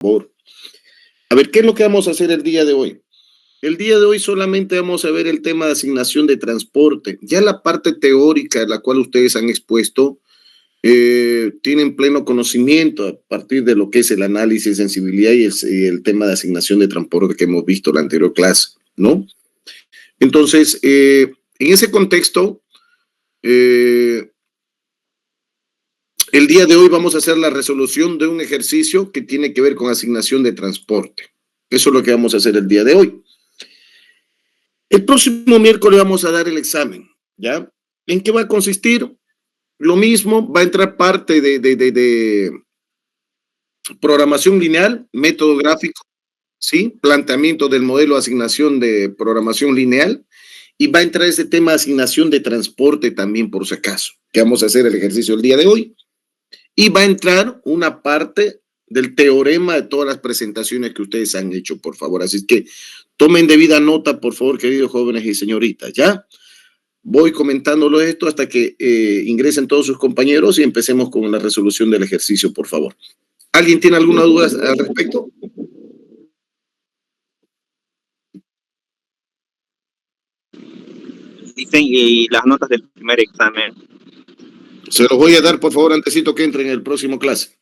favor. A ver, ¿qué es lo que vamos a hacer el día de hoy? El día de hoy solamente vamos a ver el tema de asignación de transporte. Ya la parte teórica, la cual ustedes han expuesto, tienen pleno conocimiento a partir de lo que es el análisis de sensibilidad y el tema de asignación de transporte que hemos visto en la anterior clase, ¿no? Entonces, en ese contexto, el día de hoy vamos a hacer la resolución de un ejercicio que tiene que ver con asignación de transporte. Eso es lo que vamos a hacer el día de hoy. El próximo miércoles vamos a dar el examen, ¿ya? ¿En qué va a consistir? Lo mismo, va a entrar parte de programación lineal, método gráfico, ¿sí? Planteamiento del modelo de asignación de programación lineal, y va a entrar ese tema de asignación de transporte también, por si acaso, que vamos a hacer el ejercicio el día de hoy. Y va a entrar una parte del teorema de todas las presentaciones que ustedes han hecho, por favor. Así que tomen debida nota, por favor, queridos jóvenes y señoritas, ¿ya? Voy comentándolo esto hasta que ingresen todos sus compañeros y empecemos con la resolución del ejercicio, por favor. ¿Alguien tiene alguna duda al respecto? Dicen, y las notas del primer examen. Se los voy a dar, por favor, antesito que entren en el próximo clase.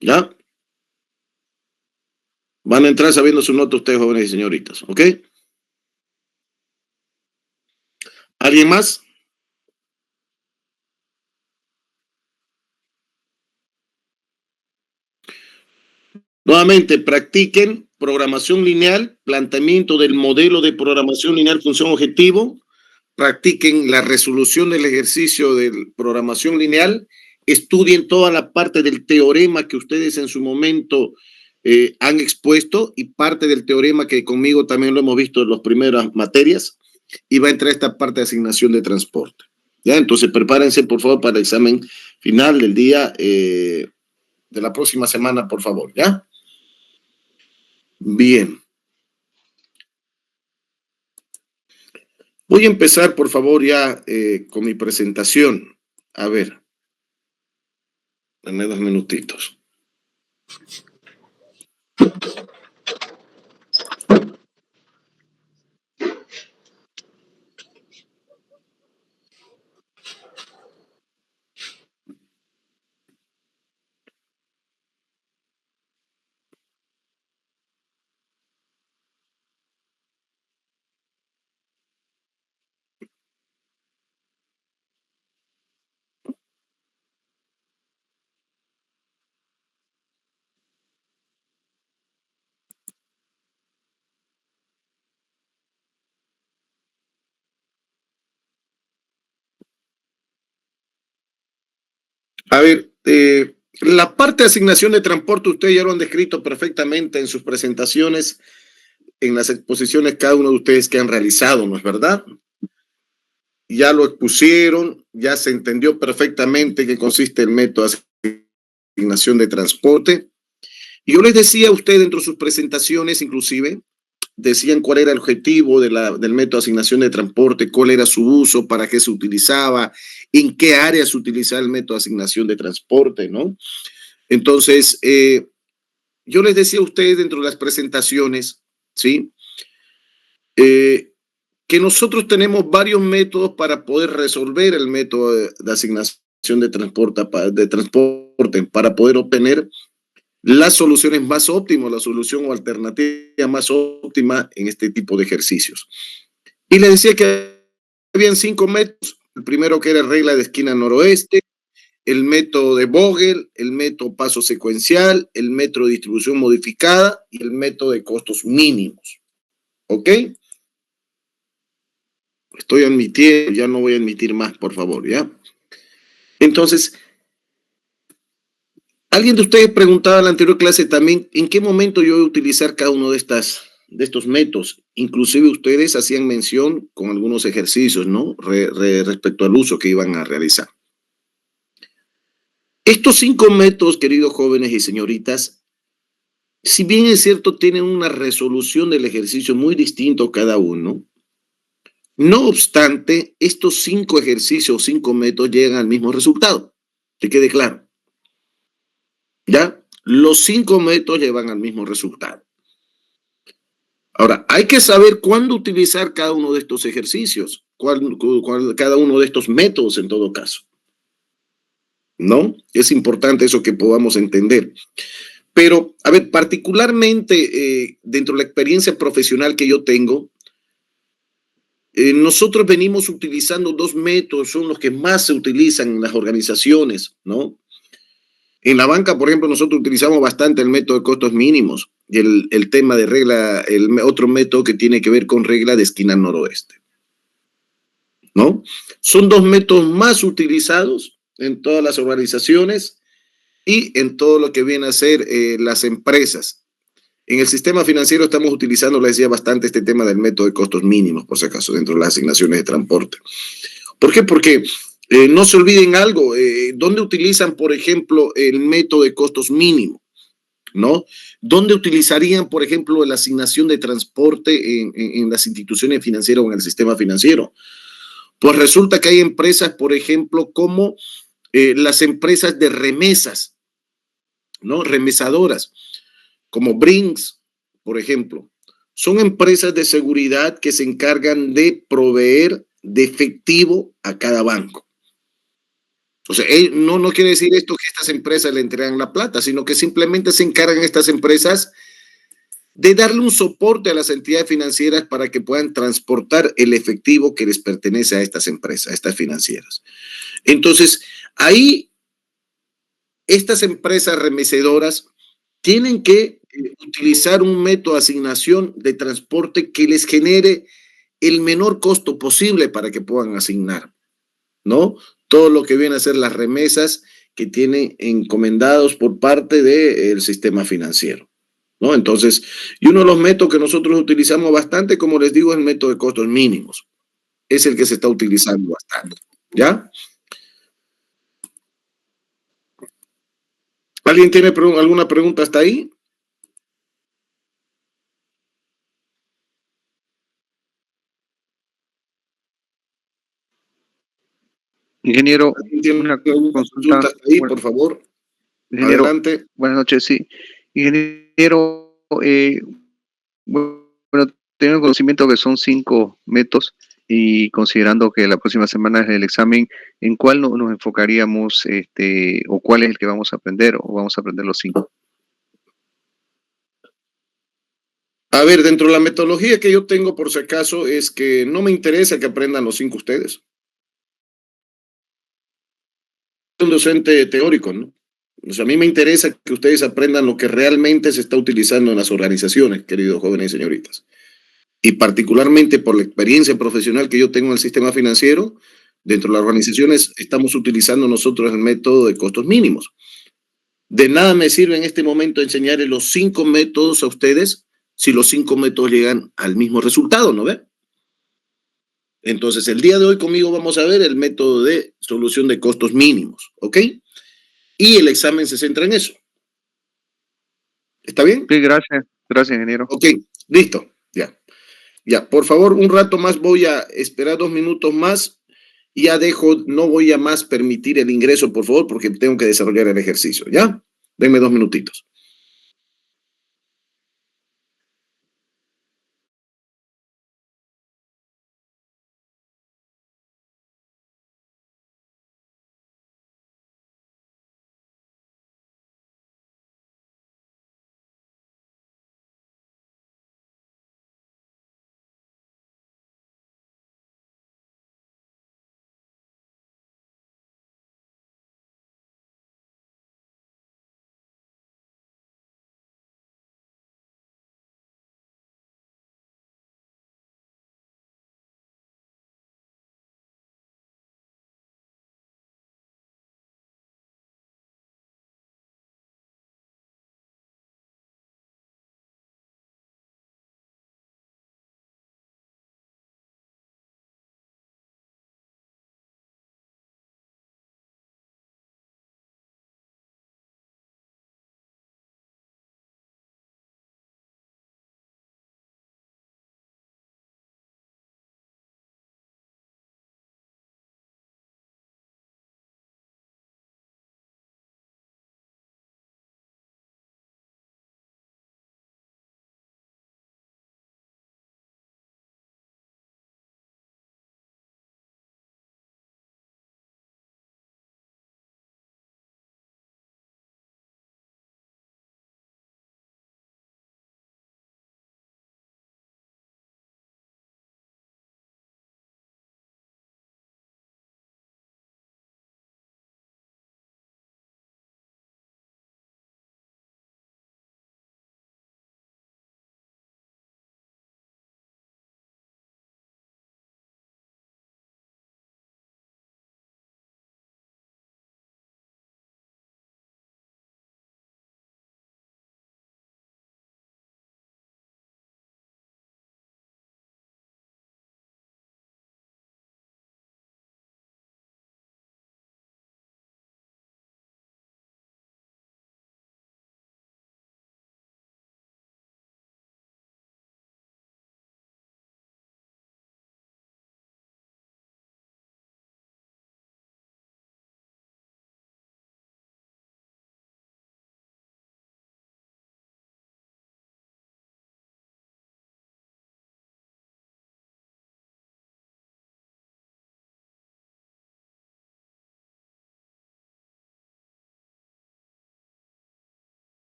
¿Ya? Van a entrar sabiendo su nota ustedes, jóvenes y señoritas, ¿ok? ¿Alguien más? Nuevamente, practiquen programación lineal, planteamiento del modelo de programación lineal función objetivo, practiquen la resolución del ejercicio de programación lineal, estudien toda la parte del teorema que ustedes en su momento han expuesto y parte del teorema que conmigo también lo hemos visto en las primeras materias, y va a entrar esta parte de asignación de transporte. ¿Ya? Entonces prepárense por favor para el examen final del día de la próxima semana, por favor, ¿ya? Bien. Voy a empezar, por favor, ya con mi presentación. A ver, dame 2 minutitos. A ver, la parte de asignación de transporte, ustedes ya lo han descrito perfectamente en sus presentaciones, en las exposiciones cada uno de ustedes que han realizado, ¿no es verdad? Ya lo expusieron, ya se entendió perfectamente qué consiste el método de asignación de transporte. Y yo les decía a ustedes dentro de sus presentaciones, inclusive, decían cuál era el objetivo del método de asignación de transporte, cuál era su uso, para qué se utilizaba, en qué áreas se utilizaba el método de asignación de transporte, ¿no? Entonces, yo les decía a ustedes dentro de las presentaciones, ¿sí? Que nosotros tenemos varios métodos para poder resolver el método de asignación de transporte para poder obtener las soluciones más óptimas, la solución o alternativa más óptima en este tipo de ejercicios. Y les decía que habían 5 métodos. El primero, que era regla de esquina noroeste, el método de Vogel, el método paso secuencial, el método de distribución modificada y el método de costos mínimos. ¿Ok? Estoy admitiendo, ya no voy a admitir más, por favor, ¿ya? Entonces, alguien de ustedes preguntaba en la anterior clase también en qué momento yo voy a utilizar cada uno de estos métodos. Inclusive ustedes hacían mención con algunos ejercicios, ¿no? Respecto al uso que iban a realizar. Estos 5 métodos, queridos jóvenes y señoritas, si bien es cierto, tienen una resolución del ejercicio muy distinto cada uno, no obstante, estos 5 ejercicios o 5 métodos llegan al mismo resultado. Que quede claro. ¿Ya? Los 5 métodos llevan al mismo resultado. Ahora, hay que saber cuándo utilizar cada uno de estos ejercicios, cada uno de estos métodos en todo caso, ¿no? Es importante eso que podamos entender. Pero, a ver, particularmente dentro de la experiencia profesional que yo tengo, nosotros venimos utilizando dos métodos, son los que más se utilizan en las organizaciones, ¿no? En la banca, por ejemplo, nosotros utilizamos bastante el método de costos mínimos y el tema de regla, el otro método que tiene que ver con regla de esquina noroeste, ¿no? Son dos métodos más utilizados en todas las organizaciones y en todo lo que viene a ser las empresas. En el sistema financiero estamos utilizando, les decía, bastante este tema del método de costos mínimos, por si acaso, dentro de las asignaciones de transporte. ¿Por qué? Porque no se olviden algo, ¿dónde utilizan, por ejemplo, el método de costos mínimos? ¿No? ¿Dónde utilizarían, por ejemplo, la asignación de transporte en las instituciones financieras o en el sistema financiero? Pues resulta que hay empresas, por ejemplo, como las empresas de remesas, ¿no? Remesadoras, como Brinks, por ejemplo. Son empresas de seguridad que se encargan de proveer de efectivo a cada banco. O sea, no quiere decir esto que estas empresas le entregan la plata, sino que simplemente se encargan estas empresas de darle un soporte a las entidades financieras para que puedan transportar el efectivo que les pertenece a estas empresas, a estas financieras. Entonces, ahí estas empresas remesedoras tienen que utilizar un método de asignación de transporte que les genere el menor costo posible para que puedan asignar, ¿no? Todo lo que viene a ser las remesas que tienen encomendados por parte del sistema financiero, ¿no? Entonces, y uno de los métodos que nosotros utilizamos bastante, como les digo, es el método de costos mínimos. Es el que se está utilizando bastante, ¿ya? ¿Alguien tiene alguna pregunta hasta ahí? Ingeniero, ¿Alguien tiene una alguna consulta consulta. hasta ahí, Bueno, por favor? ingeniero, Adelante. buenas noches, sí. Ingeniero, bueno, tengo conocimiento que son 5 métodos y considerando que la próxima semana es el examen, ¿en cuál nos enfocaríamos, o cuál es el que vamos a aprender o vamos a aprender los 5? A ver, dentro de la metodología que yo tengo, por si acaso, es que no me interesa que aprendan los 5 ustedes. Soy un docente teórico, ¿no? O sea, a mí me interesa que ustedes aprendan lo que realmente se está utilizando en las organizaciones, queridos jóvenes y señoritas. Y particularmente por la experiencia profesional que yo tengo en el sistema financiero, dentro de las organizaciones estamos utilizando nosotros el método de costos mínimos. De nada me sirve en este momento enseñarles los 5 métodos a ustedes si los 5 métodos llegan al mismo resultado, ¿no ve? Entonces, el día de hoy conmigo vamos a ver el método de solución de costos mínimos, ¿ok? Y el examen se centra en eso. ¿Está bien? Sí, gracias, gracias, ingeniero. Ok, listo, ya. Ya, por favor, un rato más voy a esperar 2 minutos más y ya dejo, no voy a más permitir el ingreso, por favor, porque tengo que desarrollar el ejercicio, ¿ya? Denme 2 minutitos.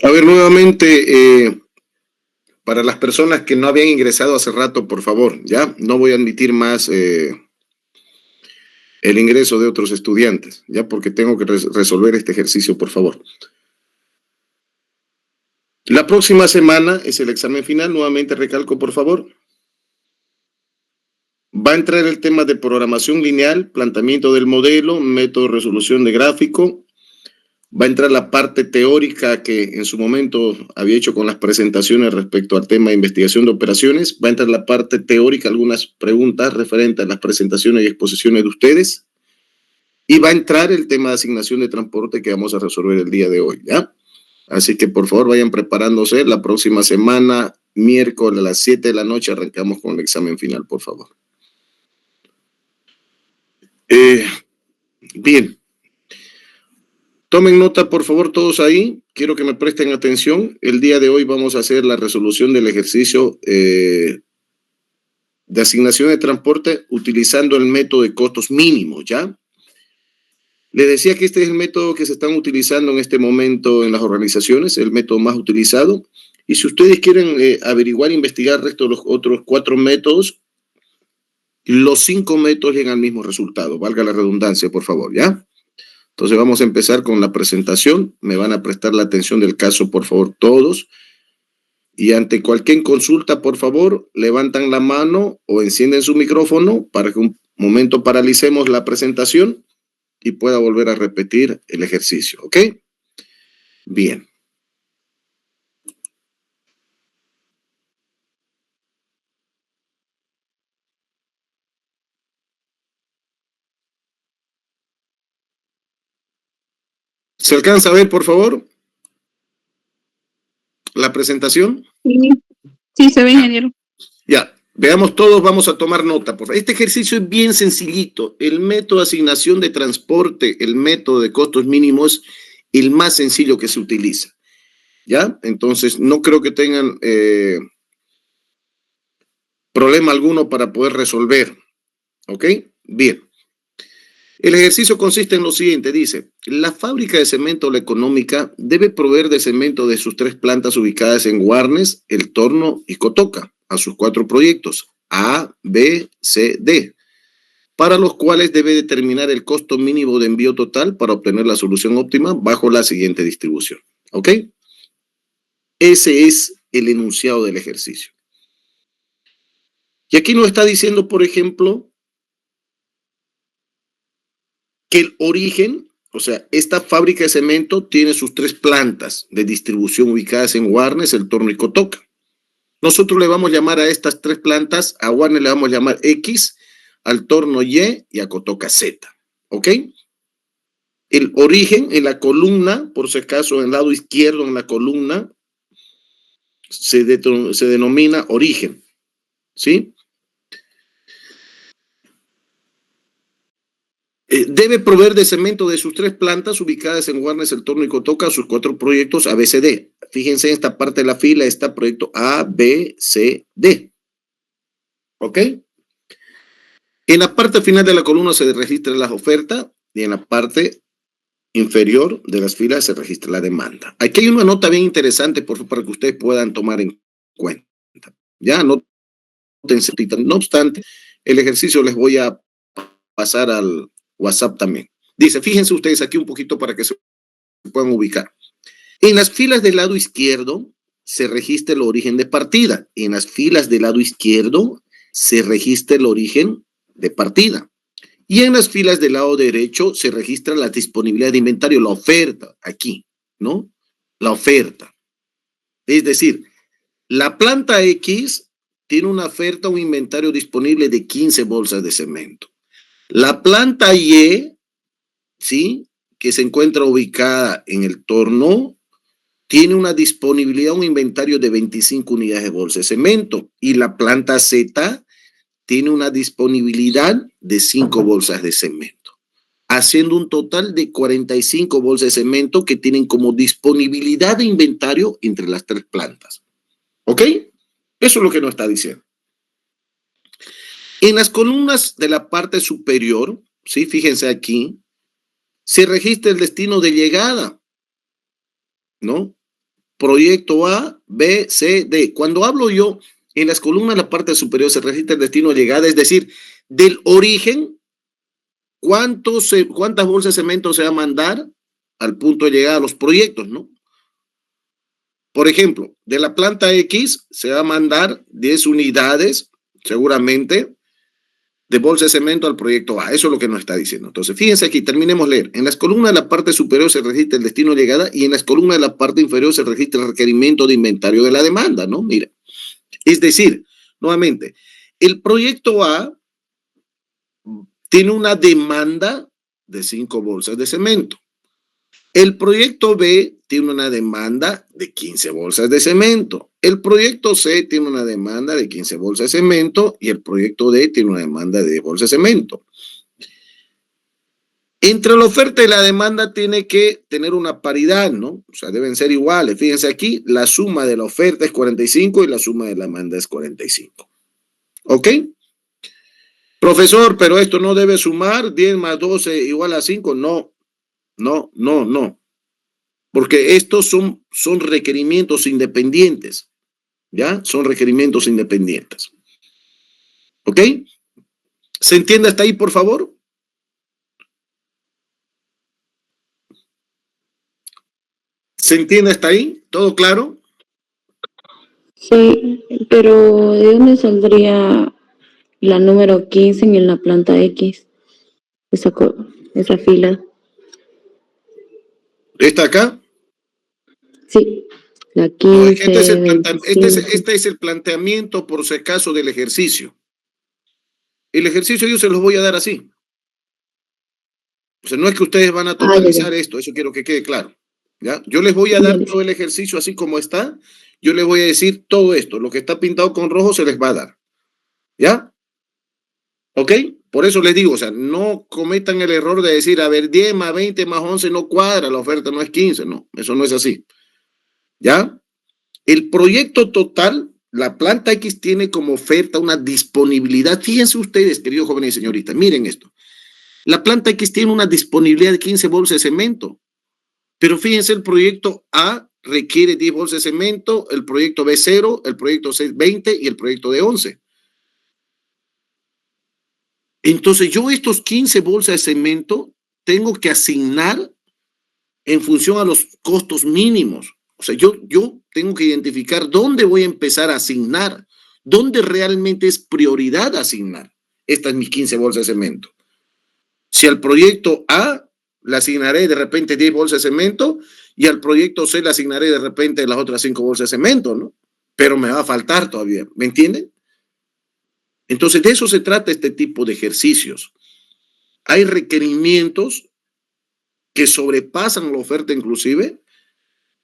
A ver, nuevamente, para las personas que no habían ingresado hace rato, por favor, ya no voy a admitir más el ingreso de otros estudiantes, ya porque tengo que resolver este ejercicio, por favor. La próxima semana es el examen final, nuevamente recalco, por favor. Va a entrar el tema de programación lineal, planteamiento del modelo, método de resolución de gráfico. Va a entrar la parte teórica que en su momento había hecho con las presentaciones respecto al tema de investigación de operaciones. Va a entrar la parte teórica, algunas preguntas referentes a las presentaciones y exposiciones de ustedes. Y va a entrar el tema de asignación de transporte que vamos a resolver el día de hoy, ¿ya? Así que por favor vayan preparándose. La próxima semana, miércoles a las 7 de la noche, arrancamos con el examen final, por favor. Bien. Tomen nota, por favor, todos ahí. Quiero que me presten atención. El día de hoy vamos a hacer la resolución del ejercicio de asignación de transporte utilizando el método de costos mínimos, ¿ya? Les decía que este es el método que se están utilizando en este momento en las organizaciones, el método más utilizado. Y si ustedes quieren averiguar, investigar el resto de los otros 4 métodos, los 5 métodos llegan al mismo resultado. Valga la redundancia, por favor, ¿ya? Entonces vamos a empezar con la presentación. Me van a prestar la atención del caso, por favor, todos. Y ante cualquier consulta, por favor, levantan la mano o encienden su micrófono para que un momento paralicemos la presentación y pueda volver a repetir el ejercicio, ¿ok? Bien. ¿Se alcanza a ver, por favor, la presentación? Sí, se ve, ingeniero. Ya, veamos todos, vamos a tomar nota. Por favor. Este ejercicio es bien sencillito. El método de asignación de transporte, el método de costos mínimos, el más sencillo que se utiliza. ¿Ya? Entonces, no creo que tengan problema alguno para poder resolver. ¿Ok? Bien. El ejercicio consiste en lo siguiente, dice, la fábrica de cemento La Económica debe proveer de cemento de sus 3 plantas ubicadas en Guarnes, El Torno y Cotoca, a sus 4 proyectos, A, B, C, D, para los cuales debe determinar el costo mínimo de envío total para obtener la solución óptima bajo la siguiente distribución. ¿Ok? Ese es el enunciado del ejercicio. Y aquí nos está diciendo, por ejemplo, que el origen, o sea, esta fábrica de cemento tiene sus 3 plantas de distribución ubicadas en Guarnes, El Torno y Cotoca. Nosotros le vamos a llamar a estas 3 plantas, a Guarnes le vamos a llamar X, al Torno Y y a Cotoca Z. ¿Ok? El origen en la columna, por si acaso en el lado izquierdo en la columna, se denomina origen. ¿Sí? Debe proveer de cemento de sus 3 plantas ubicadas en Guarnes, El Torno y Cotoca, sus 4 proyectos ABCD. Fíjense en esta parte de la fila está proyecto A, B, C, D. ¿Ok? En la parte final de la columna se registra la oferta y en la parte inferior de las filas se registra la demanda. Aquí hay una nota bien interesante para que ustedes puedan tomar en cuenta. Ya, no obstante, el ejercicio les voy a pasar al WhatsApp también. Dice, fíjense ustedes aquí un poquito para que se puedan ubicar. En las filas del lado izquierdo se registra el origen de partida. En las filas del lado izquierdo se registra el origen de partida. Y en las filas del lado derecho se registra la disponibilidad de inventario, la oferta, aquí, ¿no? La oferta. Es decir, la planta X tiene una oferta, un inventario disponible de 15 bolsas de cemento. La planta Y, ¿sí?, que se encuentra ubicada en El Torno, tiene una disponibilidad, un inventario de 25 unidades de bolsa de cemento. Y la planta Z tiene una disponibilidad de 5 bolsas de cemento, haciendo un total de 45 bolsas de cemento que tienen como disponibilidad de inventario entre las 3 plantas. ¿Ok? Eso es lo que nos está diciendo. En las columnas de la parte superior, ¿sí?, fíjense aquí, se registra el destino de llegada, ¿no? proyecto A, B, C, D. Cuando hablo yo, en las columnas de la parte superior se registra el destino de llegada, es decir, del origen, cuántas bolsas de cemento se va a mandar al punto de llegada a los proyectos, ¿no? Por ejemplo, de la planta X se va a mandar 10 unidades, seguramente, de bolsa de cemento al proyecto A. Eso es lo que nos está diciendo. Entonces, fíjense aquí, terminemos de leer. En las columnas de la parte superior se registra el destino de llegada y en las columnas de la parte inferior se registra el requerimiento de inventario de la demanda, ¿no? Mira. Es decir, nuevamente, el proyecto A tiene una demanda de 5 bolsas de cemento. El proyecto B tiene una demanda de 15 bolsas de cemento. El proyecto C tiene una demanda de 15 bolsas de cemento y el proyecto D tiene una demanda de 10 bolsas de cemento. Entre la oferta y la demanda tiene que tener una paridad, ¿no? O sea, deben ser iguales. Fíjense aquí, la suma de la oferta es 45 y la suma de la demanda es 45. ¿Ok? Profesor, pero esto no debe sumar 10 más 12 igual a 5. No. Porque estos son requerimientos independientes. ¿Ya? Son requerimientos independientes. ¿Ok? ¿Se entiende hasta ahí, por favor? ¿Se entiende hasta ahí? ¿Todo claro? Sí, pero ¿de dónde saldría la número 15 en la planta X? Esa fila. ¿Está acá? Sí, la No, 15, este es el planteamiento, por si acaso, del ejercicio. El ejercicio yo se los voy a dar así. O sea, no es que ustedes van a totalizar esto, eso quiero que quede claro. ¿Ya? Yo les voy a dar todo el ejercicio así como está. Yo les voy a decir todo esto. Lo que está pintado con rojo se les va a dar. ¿Ya? ¿Ok? Por eso les digo, o sea, no cometan el error de decir, a ver, 10 más 20 más 11 no cuadra, la oferta no es 15. No, eso no es así. ¿Ya? El proyecto total, la planta X tiene como oferta una disponibilidad. Fíjense ustedes, queridos jóvenes y señoritas, miren esto. La planta X tiene una disponibilidad de 15 bolsas de cemento. Pero fíjense, el proyecto A requiere 10 bolsas de cemento, el proyecto B 0, el proyecto C 20 y el proyecto D 11. Entonces yo estos 15 bolsas de cemento tengo que asignar en función a los costos mínimos. O sea, yo tengo que identificar dónde voy a empezar a asignar, dónde realmente es prioridad asignar estas mis 15 bolsas de cemento. Si al proyecto A le asignaré de repente 10 bolsas de cemento y al proyecto C le asignaré de repente las otras 5 bolsas de cemento, ¿no? Pero me va a faltar todavía, ¿me entienden? Entonces de eso se trata este tipo de ejercicios. Hay requerimientos que sobrepasan la oferta inclusive,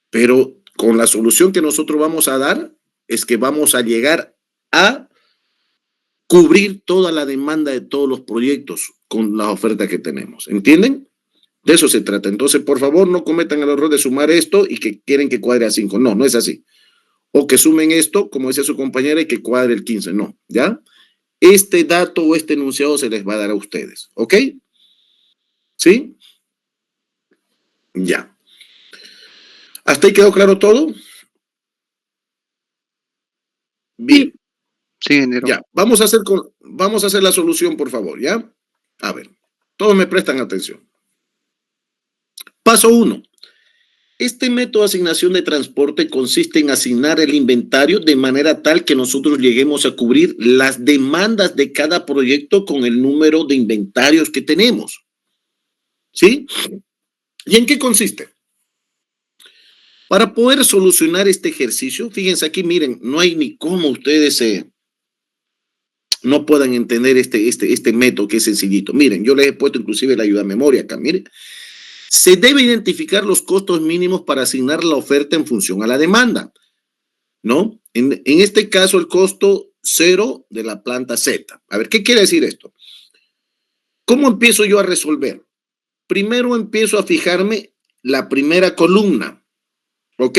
pero con la solución que nosotros vamos a dar es que vamos a llegar a cubrir toda la demanda de todos los proyectos con las ofertas que tenemos. ¿Entienden? De eso se trata. Entonces, por favor, no cometan el error de sumar esto y que quieren que cuadre a 5. No, no es así. O que sumen esto, como dice su compañera, y que cuadre el 15. No, ¿ya? Este dato o este enunciado se les va a dar a ustedes. ¿Ok? ¿Sí? Ya. ¿Hasta ahí quedó claro todo? Bien. Sí, ingeniero. Ya, vamos a hacer la solución, por favor, ¿ya? A ver, todos me prestan atención. Paso 1. Este método de asignación de transporte consiste en asignar el inventario de manera tal que nosotros lleguemos a cubrir las demandas de cada proyecto con el número de inventarios que tenemos. ¿Sí? ¿Y en qué consiste? Para poder solucionar este ejercicio, fíjense aquí, miren, no hay ni cómo ustedes no puedan entender este método que es sencillito. Miren, yo les he puesto inclusive la ayuda a memoria acá, miren. Se debe identificar los costos mínimos para asignar la oferta en función a la demanda, ¿no? En este caso, el costo 0 de la planta Z. A ver, ¿qué quiere decir esto? ¿Cómo empiezo yo a resolver? Primero empiezo a fijarme la primera columna, ¿ok?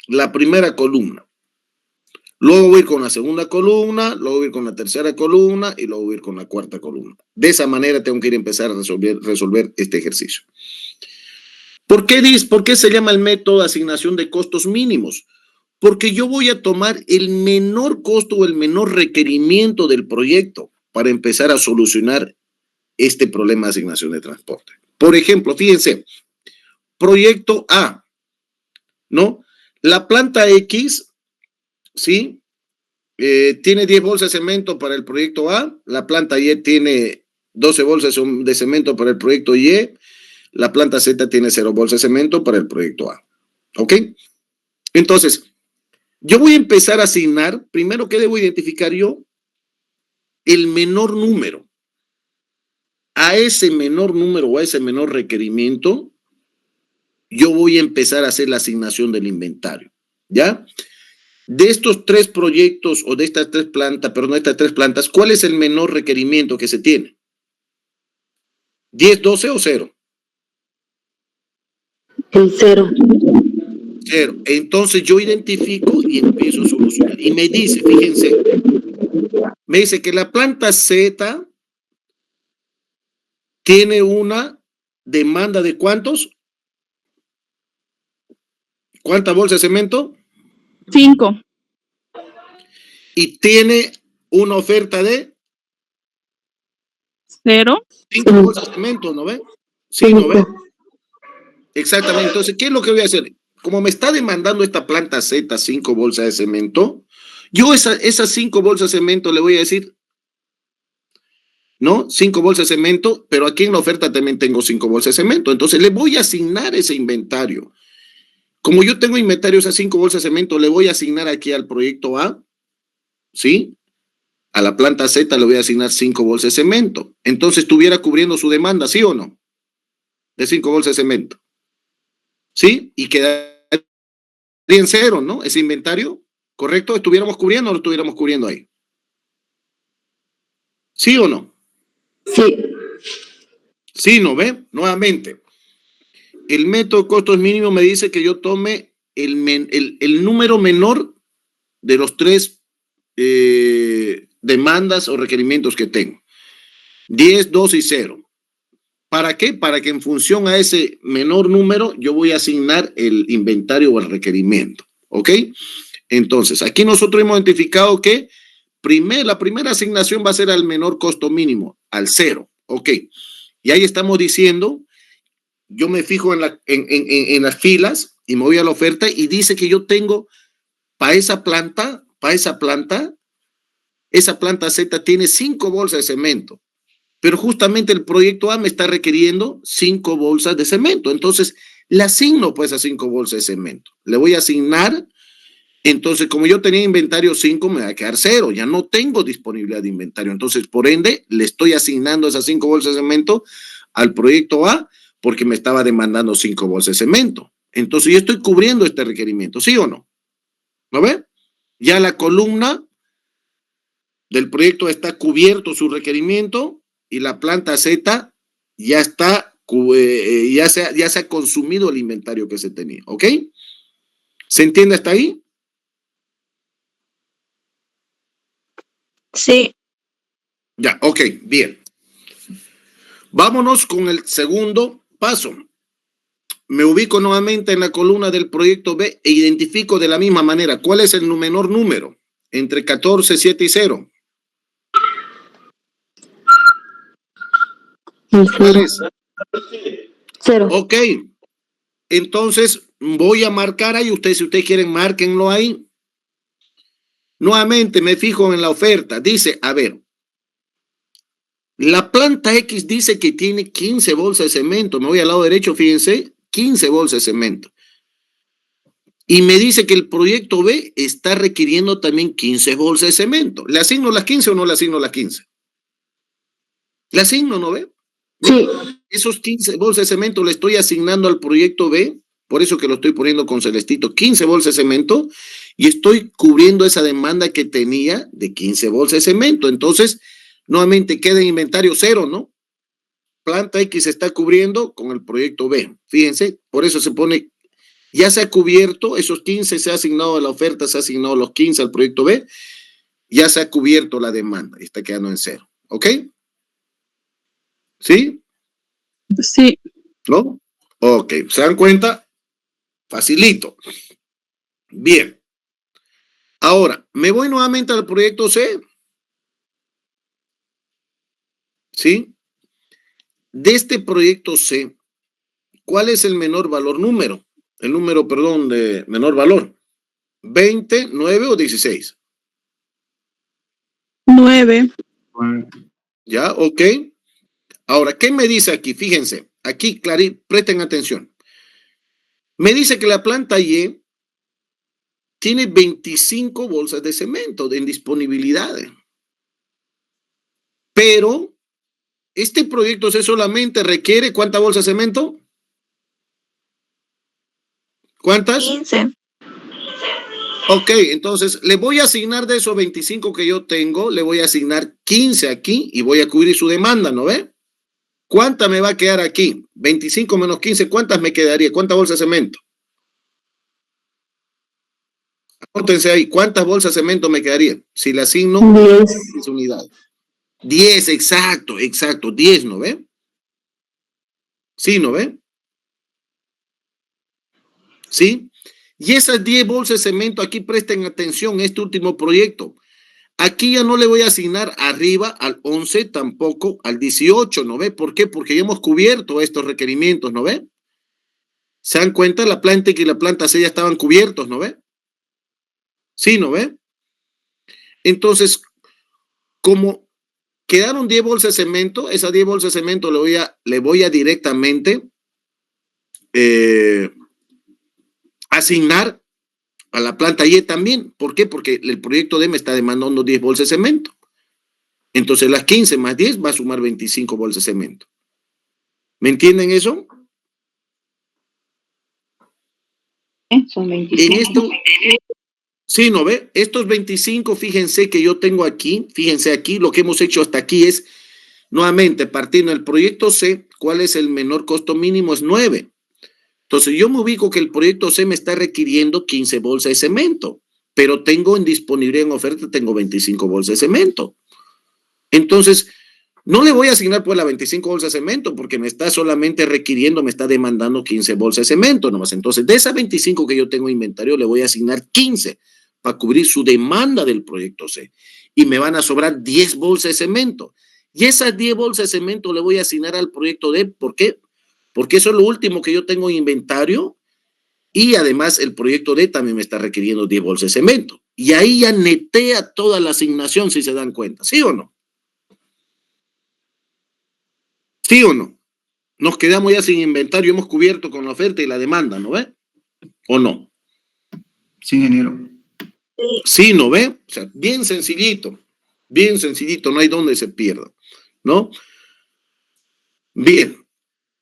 La primera columna. Luego voy a ir con la segunda columna, luego voy a ir con la tercera columna y luego voy a ir con la cuarta columna. De esa manera tengo que ir a empezar a resolver este ejercicio. ¿Por qué se llama el método de asignación de costos mínimos? Porque yo voy a tomar el menor costo o el menor requerimiento del proyecto para empezar a solucionar este problema de asignación de transporte. Por ejemplo, fíjense, proyecto A, ¿no? La planta X, ¿sí? Tiene 10 bolsas de cemento para el proyecto A, la planta Y tiene 12 bolsas de cemento para el proyecto Y, la planta Z tiene 0 bolsas de cemento para el proyecto A. ¿Ok? Entonces, yo voy a empezar a asignar, primero que debo identificar yo, el menor número. A ese menor número o a ese menor requerimiento, yo voy a empezar a hacer la asignación del inventario. ¿Ya? De estos 3 proyectos o de estas 3 plantas, perdón, estas 3 plantas, ¿cuál es el menor requerimiento que se tiene? ¿10, 12 o 0? El 0. 0. Entonces yo identifico y empiezo a solucionar. Y me dice, fíjense, me dice que la planta Z tiene una demanda de ¿cuántos? ¿Cuántas bolsas de cemento? 5. Y tiene una oferta de 0. 5 bolsas de cemento, ¿no ve? Sí, ¿no ve? Exactamente. Entonces, ¿qué es lo que voy a hacer? Como me está demandando esta planta Z 5 bolsas de cemento, yo esas 5 bolsas de cemento le voy a decir, ¿no? 5 bolsas de cemento, pero aquí en la oferta también tengo 5 bolsas de cemento. Entonces, le voy a asignar ese inventario. Como yo tengo inventario esas 5 bolsas de cemento, le voy a asignar aquí al proyecto A, ¿sí? A la planta Z le voy a asignar 5 bolsas de cemento. Entonces, estuviera cubriendo su demanda, ¿sí o no? De 5 bolsas de cemento. ¿Sí? Y quedaría en 0, ¿no? Ese inventario, ¿correcto? ¿Estuviéramos cubriendo o no estuviéramos cubriendo ahí? ¿Sí o no? Sí. Sí, ¿no ve? Nuevamente, el método de costos mínimos me dice que yo tome el número menor de los 3 demandas o requerimientos que tengo. 10, 2 y 0. ¿Para qué? Para que en función a ese menor número yo voy a asignar el inventario o el requerimiento. ¿Ok? Entonces, aquí nosotros hemos identificado que la primera asignación va a ser al menor costo mínimo, al 0. ¿Ok? Y ahí estamos diciendo, yo me fijo en las filas y me voy a la oferta y dice que yo tengo para esa planta Z tiene 5 bolsas de cemento. Pero justamente el proyecto A me está requiriendo 5 bolsas de cemento. Entonces, le asigno pues a 5 bolsas de cemento. Le voy a asignar. Entonces, como yo tenía inventario 5, me va a quedar 0. Ya no tengo disponibilidad de inventario. Entonces, por ende, le estoy asignando esas 5 bolsas de cemento al proyecto A porque me estaba demandando 5 bolsas de cemento. Entonces, yo estoy cubriendo este requerimiento, ¿sí o no? ¿No ve? Ya la columna del proyecto está cubierto su requerimiento y la planta Z ya está, ya se ha consumido el inventario que se tenía, ¿ok? ¿Se entiende hasta ahí? Sí. Ya, ok, bien. Vámonos con el segundo paso. Me ubico nuevamente en la columna del proyecto B e identifico de la misma manera cuál es el menor número entre 14, 7 y 0. El ¿Cuál 0. es? 0. Ok, entonces voy a marcar ahí, si ustedes quieren, márquenlo ahí. Nuevamente me fijo en la oferta. Dice, a ver, la planta X dice que tiene 15 bolsas de cemento. Me voy al lado derecho, fíjense, 15 bolsas de cemento. Y me dice que el proyecto B está requiriendo también 15 bolsas de cemento. ¿Le asigno las 15 o no le asigno las 15? ¿Le asigno, no ve? Sí. Esos 15 bolsas de cemento le estoy asignando al proyecto B, por eso que lo estoy poniendo con celestito, 15 bolsas de cemento, y estoy cubriendo esa demanda que tenía de 15 bolsas de cemento. Entonces, nuevamente queda en inventario 0, ¿no? Planta X se está cubriendo con el proyecto B. Fíjense, por eso se pone, ya se ha cubierto, esos 15 se ha asignado a la oferta, se ha asignado los 15 al proyecto B, ya se ha cubierto la demanda, está quedando en 0. ¿Ok? ¿Sí? Sí. ¿No? Ok, ¿se dan cuenta? Facilito. Bien. Ahora, me voy nuevamente al proyecto C. ¿Sí? De este proyecto C, ¿cuál es el menor valor número? El número, perdón, de menor valor. 20, 9 o 16. 9. ¿Ya? Ok. Ahora, ¿qué me dice aquí? Fíjense, aquí, presten atención. Me dice que la planta Y tiene 25 bolsas de cemento en disponibilidad. Pero este proyecto C solamente requiere ¿cuántas bolsas de cemento? ¿Cuántas? 15. Ok, entonces le voy a asignar de esos 25 que yo tengo, le voy a asignar 15 aquí y voy a cubrir su demanda, ¿no ve? ¿Cuánta me va a quedar aquí? 25 menos 15, ¿cuántas me quedaría? ¿Cuántas bolsas de cemento? Anótense ahí, ¿cuántas bolsas de cemento me quedaría? Si le asigno 10 unidades. 10, exacto, 10, ¿no ve? Sí, ¿no ve? ¿Sí? Y esas 10 bolsas de cemento, aquí presten atención, este último proyecto. Aquí ya no le voy a asignar arriba al 11, tampoco al 18, ¿no ve? ¿Por qué? Porque ya hemos cubierto estos requerimientos, ¿no ve? ¿Se dan cuenta? La planta X y la planta C ya estaban cubiertos, ¿no ve? Sí, ¿no ve? Entonces, como quedaron 10 bolsas de cemento, esas 10 bolsas de cemento le voy a directamente asignar a la planta Y también. ¿Por qué? Porque el proyecto D me está demandando 10 bolsas de cemento. Entonces las 15 más 10 va a sumar 25 bolsas de cemento. ¿Me entienden eso? Son 25. En esto, sí, ¿no ve? Estos 25, fíjense que yo tengo aquí, fíjense aquí, lo que hemos hecho hasta aquí es, nuevamente, partiendo del proyecto C, ¿cuál es el menor costo mínimo? Es 9. Entonces yo me ubico que el proyecto C me está requiriendo 15 bolsas de cemento, pero tengo en disponibilidad en oferta, tengo 25 bolsas de cemento. Entonces, no le voy a asignar pues las 25 bolsas de cemento porque me está solamente requiriendo, me está demandando 15 bolsas de cemento nomás. Entonces, de esas 25 que yo tengo en inventario, le voy a asignar 15 para cubrir su demanda del proyecto C. Y me van a sobrar 10 bolsas de cemento. Y esas 10 bolsas de cemento le voy a asignar al proyecto D. ¿Por qué? Porque eso es lo último que yo tengo en inventario. Y además el proyecto D también me está requiriendo 10 bolsas de cemento. Y ahí ya netea toda la asignación, si se dan cuenta. ¿Sí o no? ¿Sí o no? Nos quedamos ya sin inventario, hemos cubierto con la oferta y la demanda, ¿no ve? ¿O no? Sí, ingeniero. Sí, ¿no ve? O sea, bien sencillito, no hay donde se pierda, ¿no? Bien.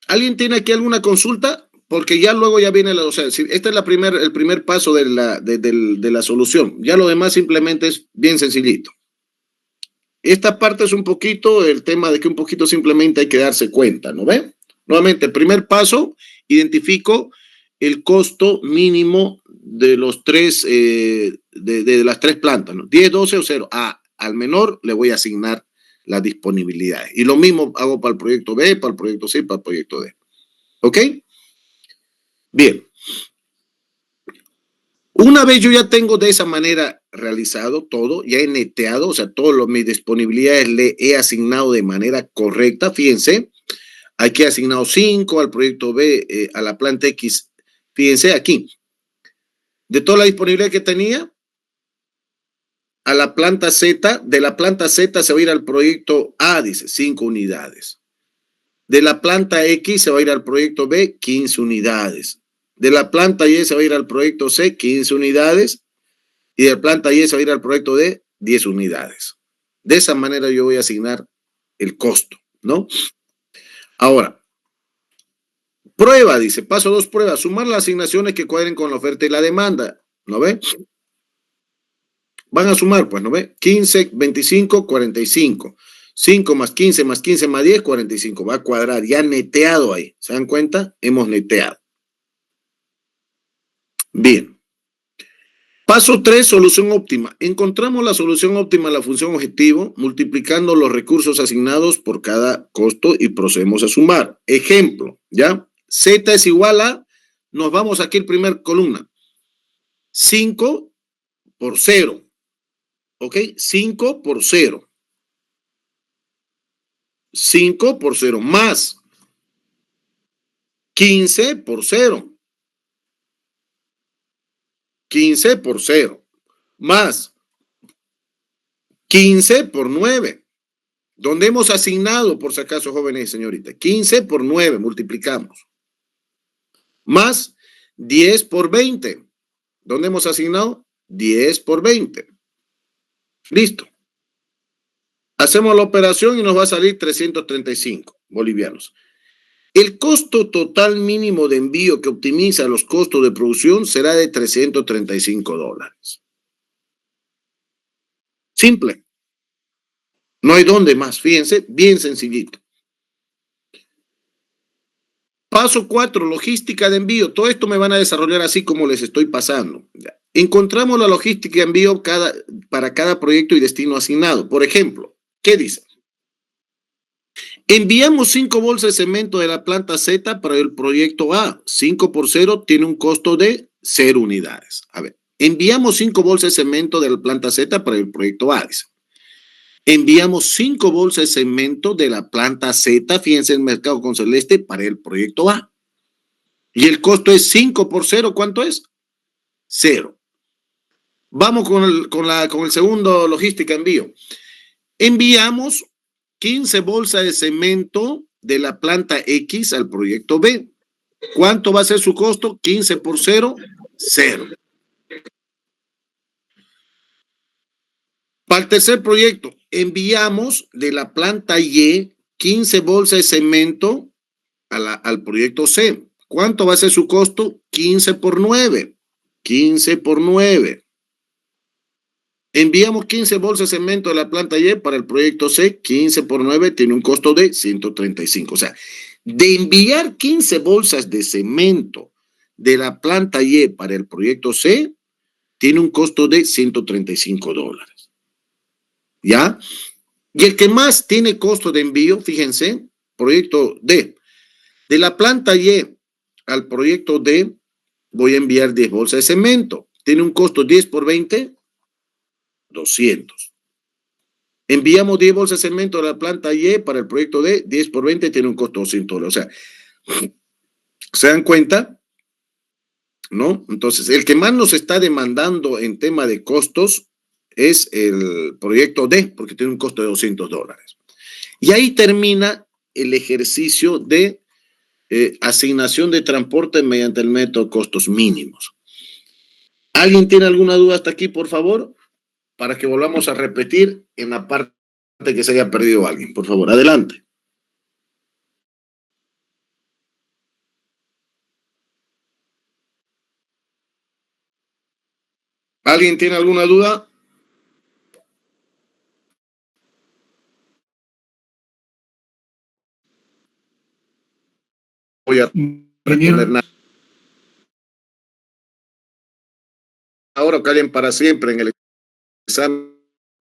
¿Alguien tiene aquí alguna consulta? Porque ya luego ya viene o sea, este es el primer paso de la solución. Ya lo demás simplemente es bien sencillito. Esta parte es un poquito el tema de que un poquito simplemente hay que darse cuenta, ¿no ve? Nuevamente, el primer paso, identifico el costo mínimo de los tres, de las tres plantas, ¿no? 10, 12 o 0. Al menor le voy a asignar la disponibilidad. Y lo mismo hago para el proyecto B, para el proyecto C, para el proyecto D. ¿Ok? Bien. Una vez yo ya tengo de esa manera realizado todo, ya he neteado, o sea, todas mis disponibilidades le he asignado de manera correcta. Fíjense, aquí he asignado 5 al proyecto B, a la planta X. Fíjense aquí, de toda la disponibilidad que tenía, a la planta Z, de la planta Z se va a ir al proyecto A, dice, 5 unidades. De la planta X se va a ir al proyecto B, 15 unidades. De la planta Y se va a ir al proyecto C, 15 unidades. Y de la planta Y se va a ir al proyecto D, 10 unidades. De esa manera yo voy a asignar el costo, ¿no? Ahora, prueba, dice, paso 2, prueba, sumar las asignaciones que cuadren con la oferta y la demanda, ¿no ve? Van a sumar, pues, ¿no ve? 15, 25, 45. 5 más 15 más 15 más 10, 45. Va a cuadrar, ya neteado ahí. ¿Se dan cuenta? Hemos neteado. Bien. Paso 3, solución óptima. Encontramos la solución óptima a la función objetivo multiplicando los recursos asignados por cada costo y procedemos a sumar. Ejemplo, ¿ya? Z es igual a, nos vamos aquí en primer columna, 5 por 0. ¿Ok? 5 por 0. 5 por 0 más 15 por 0. 15 por 0 más 15 por 9. ¿Dónde hemos asignado, por si acaso, jóvenes y señoritas? 15 por 9, multiplicamos. Más 10 por 20. ¿Dónde hemos asignado? 10 por 20. Listo. Hacemos la operación y nos va a salir 335 bolivianos. El costo total mínimo de envío que optimiza los costos de producción será de $335. Simple. No hay dónde más, fíjense, bien sencillito. Paso 4, logística de envío. Todo esto me van a desarrollar así como les estoy pasando. Encontramos la logística de envío para cada proyecto y destino asignado. Por ejemplo, ¿qué dice? Enviamos 5 bolsas de cemento de la planta Z para el proyecto A. 5 por 0 tiene un costo de 0 unidades. A ver, enviamos 5 bolsas de cemento de la planta Z para el proyecto A. Dice. Enviamos 5 bolsas de cemento de la planta Z, fíjense en el mercado con celeste, para el proyecto A. Y el costo es 5 por 0, ¿cuánto es? 0. Vamos con el segundo logística envío. Enviamos 15 bolsas de cemento de la planta X al proyecto B. ¿Cuánto va a ser su costo? 15 por 0, 0. Para el tercer proyecto, enviamos de la planta Y 15 bolsas de cemento al proyecto C. ¿Cuánto va a ser su costo? 15 por 9. 15 por 9. Enviamos 15 bolsas de cemento de la planta Y para el proyecto C. 15 por 9 tiene un costo de 135. O sea, de enviar 15 bolsas de cemento de la planta Y para el proyecto C, tiene un costo de $135. ¿Ya? Y el que más tiene costo de envío, fíjense, proyecto D. De la planta Y al proyecto D, voy a enviar 10 bolsas de cemento. Tiene un costo 10 por 20, 200. Enviamos 10 bolsas de cemento a la planta Y para el proyecto D, 10 por 20 tiene un costo de $200. O sea, ¿se dan cuenta? ¿No? Entonces, el que más nos está demandando en tema de costos es el proyecto D, porque tiene un costo de $200. Y ahí termina el ejercicio de asignación de transporte mediante el método costos mínimos. ¿Alguien tiene alguna duda hasta aquí, por favor? Para que volvamos a repetir en la parte que se haya perdido alguien. Por favor, adelante. ¿Alguien tiene alguna duda? Voy a responder nada. Ahora callen para siempre en el examen.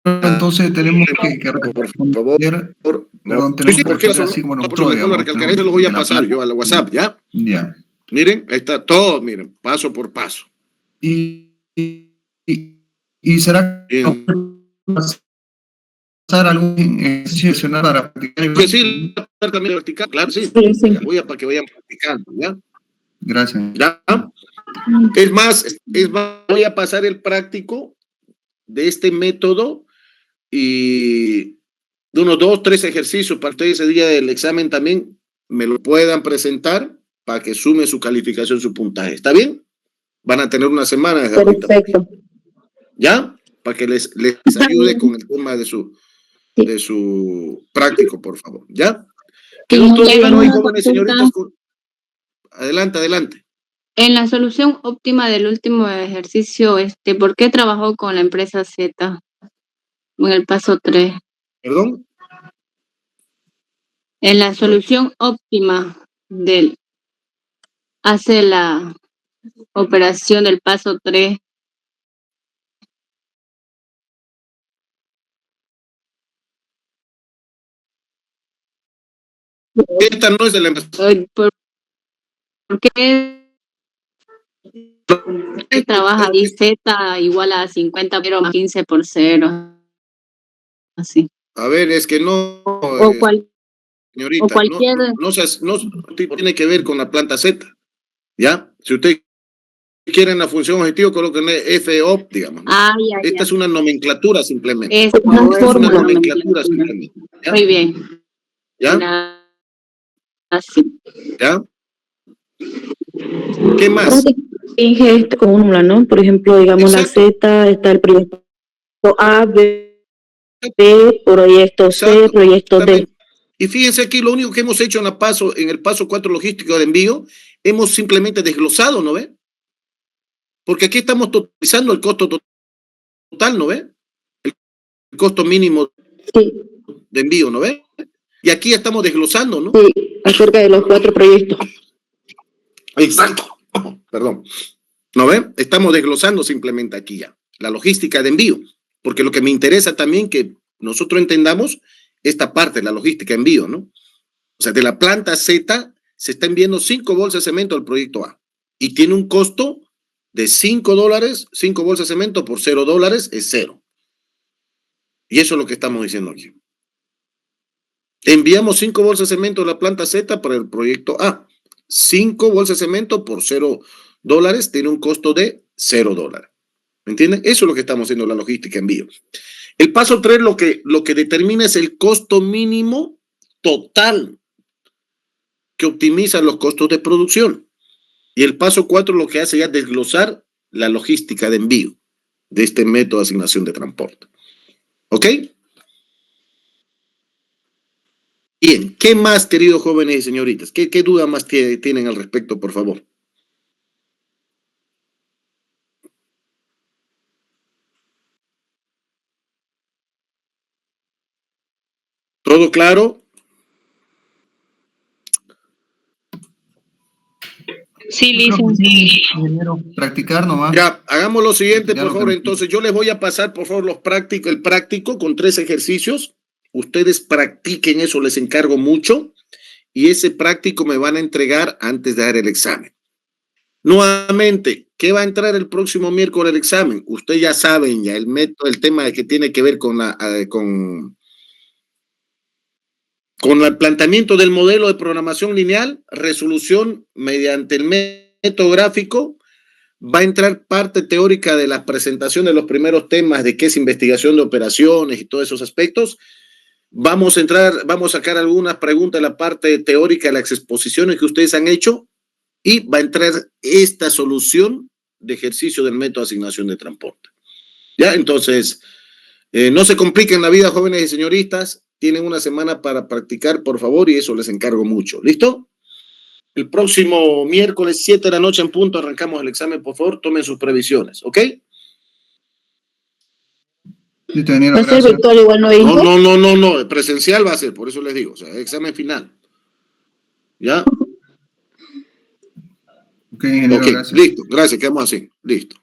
Entonces tenemos que Por favor. Perdón, Sí, sí, porque así como nosotros, lo recalcaré, se los voy a pasar yo al WhatsApp, ¿ya? Ya. Miren, ahí está todo, miren, paso por paso. Y será que Bien. pasar algún ejercicio para practicar. Que sí, también practicar, claro, sí. Sí, sí. Ya, voy a para que vayan practicando, ¿ya? Gracias. ¿Ya? Es más, voy a pasar el práctico de este método y de unos 2, 3 ejercicios para ustedes ese día del examen también me lo puedan presentar para que sume su calificación, su puntaje. ¿Está bien? Van a tener una semana. Perfecto. ¿Ya? Para que les ayude con el tema de su práctico, por favor. ¿Ya? ¿Quedó todo claro ahí, jóvenes señoritas? Adelante, adelante. En la solución óptima del último ejercicio, ¿por qué trabajó con la empresa Z en el paso 3? ¿Perdón? En la solución óptima hace la operación del paso 3. Esta no es de la empresa. ¿Por qué trabaja ahí Z igual a 50, pero más 15 por 0? Así. A ver, es que no, O señorita, cualquier... no tiene que ver con la planta Z, ¿ya? Si usted quiere en la función objetivo, coloquen FOP, digamos, ¿no? Ah, ya, Esta ya. es una nomenclatura simplemente. Es Esta es una fórmula nomenclatura simplemente. ¿Ya? Muy bien. ¿Ya? Así. ¿Ya? ¿Qué más? Finge esto con un número, ¿no? Por ejemplo, digamos Exacto. la Z, está el proyecto A, B, proyecto C, Exacto. proyecto D. Exactamente. Y fíjense aquí, lo único que hemos hecho en el paso 4 logístico de envío, hemos simplemente desglosado, ¿no ve? Porque aquí estamos totalizando el costo total, ¿no ve? El costo mínimo Sí, de envío, ¿no ve? Y aquí estamos desglosando, ¿no? sí, acerca de los 4 proyectos. Exacto. Perdón. ¿No ve? Estamos desglosando simplemente aquí ya la logística de envío, porque lo que me interesa también que nosotros entendamos esta parte, la logística de envío, ¿no? O sea, de la planta Z se está enviando 5 bolsas de cemento al proyecto A y tiene un costo de $5, 5 bolsas de cemento por $0 es 0. Y eso es lo que estamos diciendo aquí. Enviamos 5 bolsas de cemento a la planta Z para el proyecto A. 5 bolsas de cemento por $0 tiene un costo de $0. ¿Me entienden? Eso es lo que estamos haciendo la logística de envío. El paso 3 lo que determina es el costo mínimo total que optimiza los costos de producción. Y el paso 4 lo que hace ya es desglosar la logística de envío de este método de asignación de transporte. ¿Ok? Bien, ¿qué más, queridos jóvenes y señoritas? ¿Qué duda más tienen al respecto, por favor? ¿Todo claro? Sí, Yo creo que licenciado. sí, ingeniero, practicar nomás. Ya, hagamos lo siguiente, Ya por lo que favor. me- Entonces, yo les voy a pasar, por favor, el práctico con 3 ejercicios. Ustedes practiquen eso, les encargo mucho. Y ese práctico me van a entregar antes de dar el examen. Nuevamente, ¿qué va a entrar el próximo miércoles el examen? Ustedes ya saben, ya el método, el tema que tiene que ver con el planteamiento del modelo de programación lineal, resolución mediante el método gráfico. Va a entrar parte teórica de la presentación de los primeros temas de qué es investigación de operaciones y todos esos aspectos. Vamos a sacar algunas preguntas de la parte teórica de las exposiciones que ustedes han hecho y va a entrar esta solución de ejercicio del método de asignación de transporte. ¿Ya? Entonces, no se compliquen la vida, jóvenes y señoritas. Tienen una semana para practicar, por favor, y eso les encargo mucho. ¿Listo? El próximo miércoles, 7 de la noche en punto, arrancamos el examen. Por favor, tomen sus previsiones, ¿ok? Listo, ingeniero, ¿Va a ser gracias. virtual igual, no dijo? No, presencial va a ser, por eso les digo, o sea, examen final. ¿Ya? Ok, ingeniero, Ok, gracias. listo, gracias, quedamos así, listo.